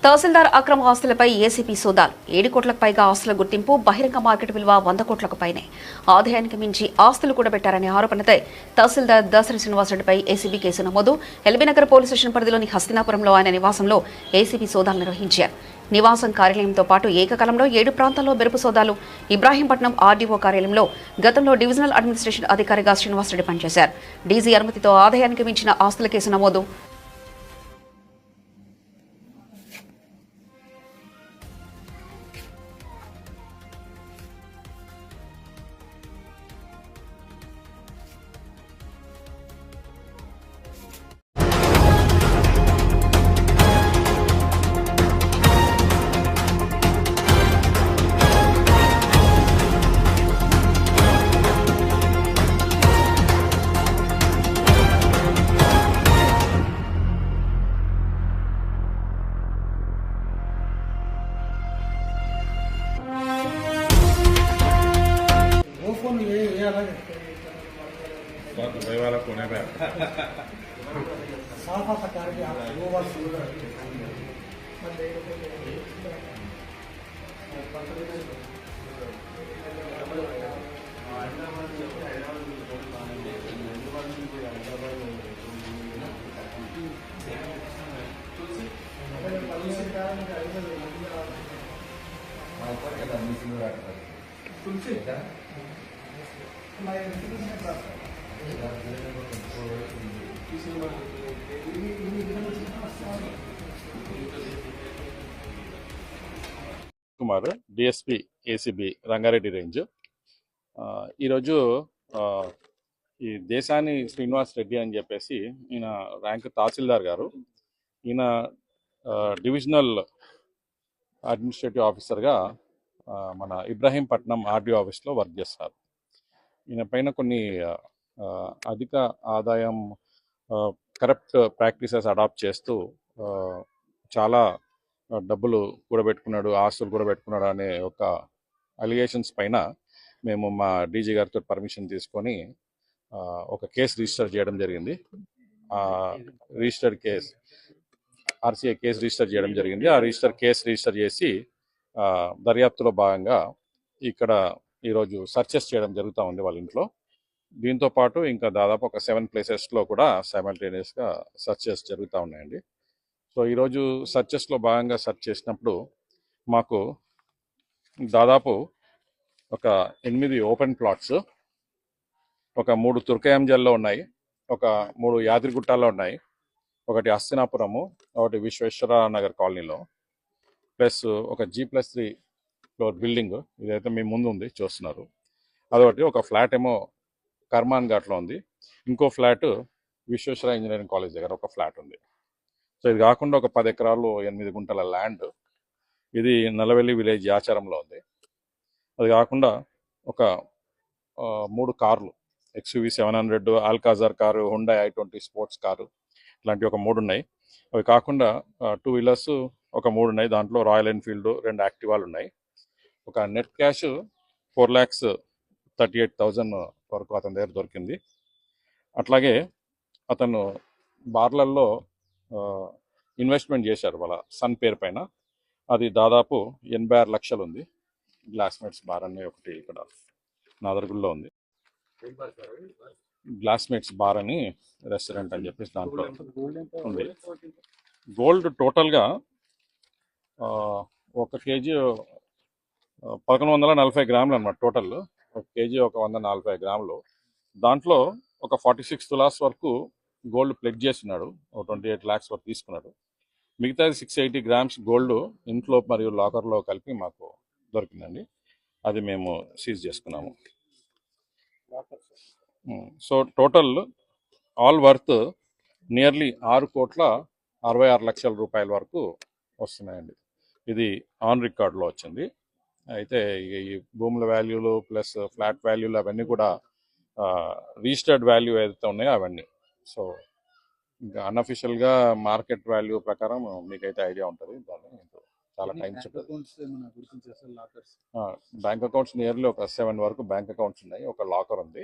తహసీల్దార్ అక్రమ ఆస్తులపై ఏసీపీ సోదాలు 7 కోట్లకు పైగా ఆస్తుల గుర్తింపు బహిరంగ మార్కెట్ విలువ 100 కోట్లకు పైనే ఆదాయానికి మించి ఆస్తులు కూడబెట్టారనే ఆరోపణపై తహసీల్దార్ దాసరి శ్రీనివాసరెడ్డిపై ఏసీబీ కేసు నమోదు ఎల్బీనగర్ పోలీస్ స్టేషన్ పరిధిలోని హస్తినాపురంలో ఆయన నివాసంలో ఏసీబీ సోదాలు నిర్వహించారు. నివాసం కార్యాలయంతో పాటు ఏకకాలంలో 7 ప్రాంతాల్లో మెరుపు సోదాలు. ఇబ్రాహీంపట్నం ఆర్డీఓ కార్యాలయంలో గతంలో డివిజనల్ అడ్మినిస్ట్రేషన్ అధికారిగా శ్రీనివాసరెడ్డి పనిచేశారు. డీజీ అనుమతితో ఆదాయానికి మించిన ఆస్తుల కేసు నమోదు. वाला कोने पे Tulsi Kumar DSP ACB Rangareddy range. ఈరోజు ఈ దేశాని శ్రీనివాస్ రెడ్డి అని చెప్పేసి ఈయన ర్యాంక్ తహసీల్దార్ గారు. ఈయన డివిజనల్ అడ్మినిస్ట్రేటివ్ ఆఫీసర్గా మన ఇబ్రాహీంపట్నం ఆర్డీఓ ఆఫీస్లో వర్క్ చేస్తారు. ఈయన పైన కొన్ని అధిక ఆదాయం కరప్ట్ ప్రాక్టీసెస్ అడాప్ట్ చేస్తూ చాలా డబ్బులు కూడబెట్టుకున్నాడు, ఆస్తులు కూడబెట్టుకున్నాడు అనే ఒక అలిగేషన్స్ పైన మేము మా డీజీ గారితో పర్మిషన్ తీసుకొని ఒక కేసు రిజిస్టర్ చేయడం జరిగింది. Register case RCI case register చేయడం జరిగింది. ఆ కేసు రిజిస్టర్ చేసి దర్యాప్తులో భాగంగా ఇక్కడ ఈరోజు సర్చెస్ చేయడం జరుగుతూ ఉంది వాళ్ళ ఇంట్లో. దీంతో పాటు ఇంకా దాదాపు ఒక 7 ప్లేసెస్లో కూడా సైమల్టేనియస్గా సర్చెస్ జరుగుతూ ఉన్నాయండి. సో ఈరోజు సర్చెస్లో భాగంగా సర్చ్ చేసినప్పుడు మాకు దాదాపు ఒక 8 ఓపెన్ ప్లాట్స్, ఒక 3 తుర్కయాంజల్లో ఉన్నాయి, ఒక 3 యాదగిరిగుట్టాల్లో ఉన్నాయి, ఒకటి హస్తినాపురము, ఒకటి విశ్వేశ్వర నగర్ కాలనీలో, ప్లస్ ఒక G+3 ఫ్లోర్ బిల్డింగ్ ఇదైతే మీ ముందు ఉంది చూస్తున్నారు. అదొకటి, ఒక ఫ్లాట్ ఏమో కర్మాన్ ఘాట్లో ఉంది, ఇంకో ఫ్లాట్ విశ్వేశ్వర ఇంజనీరింగ్ కాలేజ్ దగ్గర ఒక ఫ్లాట్ ఉంది. సో ఇది కాకుండా ఒక 10 ఎకరాలు 8 గుంటల ల్యాండ్, ఇది నల్లవెల్లి విలేజ్ ఆచారంలో ఉంది. అది కాకుండా ఒక 3 కార్లు, XUV 700, Alcazar car, Hyundai i20 sports car, ఇలాంటివి ఒక 3 ఉన్నాయి. అవి కాకుండా 2 వీలర్స్ ఒక 3 ఉన్నాయి. దాంట్లో రాయల్ ఎన్ఫీల్డ్ 2 యాక్టివాలు ఉన్నాయి. ఒక నెట్ క్యాష్ 4,38,000 వరకు అతని దగ్గర దొరికింది. అట్లాగే అతను బార్లల్లో ఇన్వెస్ట్మెంట్ చేశారు వాళ్ళ సన్ పేరు పైన, అది దాదాపు 86 లక్షలు ఉంది. గ్లాస్మేట్స్ బార్ అనే ఒకటి ఇక్కడ నాదర్గుల్లో ఉంది. గ్లాస్మేట్స్ బార్ అని రెస్టారెంట్ అని చెప్పేసి దాంట్లో ఉంది. గోల్డ్ టోటల్గా 1 కేజీ 1140 గ్రాములు అనమాట. టోటల్ 1 కేజీ 140 గ్రాములు. దాంట్లో ఒక 46 తులాస్ వరకు గోల్డ్ ప్లెడ్జ్ చేస్తున్నాడు, 28 lakhs వరకు తీసుకున్నాడు. మిగతా 680 గ్రామ్స్ గోల్డ్ ఇంట్లో మరియు లాకర్లో కలిపి మాకు దొరికిందండి. అది మేము సీజ్ చేసుకున్నాము. So total all worth nearly 6,66 లక్షల రూపాయల వస్తున్నాయండి. ఇది ఆన్ రికార్డులో వచ్చింది. అయితే ఈ భూముల వాల్యూలు ప్లస్ ఫ్లాట్ వాల్యూలు అవన్నీ కూడా రిజిస్టర్డ్ వాల్యూ ఏదైతే ఉన్నాయో అవన్నీ. సో ఇంకా అన్అఫిషియల్గా మార్కెట్ వాల్యూ ప్రకారం మీకైతే ఐడియా ఉంటుంది. దాన్ని చాలా టైమ్స్ బ్యాంక్ అకౌంట్స్ నియర్లీ ఒక 7 వరకు బ్యాంక్ అకౌంట్స్ ఉన్నాయి, ఒక లాకర్ ఉంది.